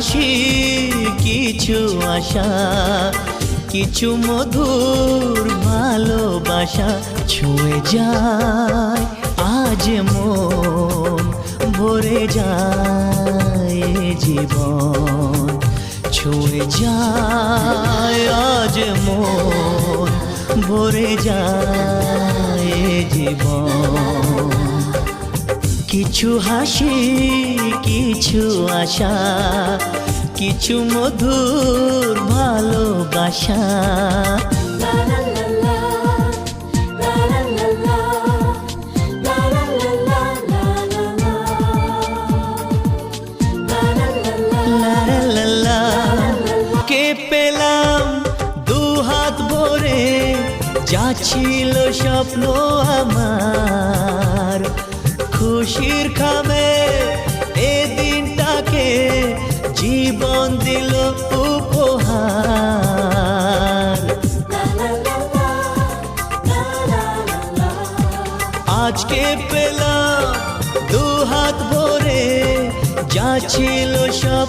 হাসি কিছু আশা কিছু মধুর ভালোবাসা ছুঁয়ে যায় আজ মন ভরে যায় জীবন ছুঁয়ে যায় আজ মন ভরে যায় জীবন কিছু হাসি কিছু আশা কিছু মধুর ভালোবাসা কে পেলাম দু হাত ভরে যা ছিল স্বপ্ন আমার খুশির খামে এ দিনটাকে জীবন দিল উপহার আজকে পেলাম দু হাত ভরে যা ছিল স্বপ্ন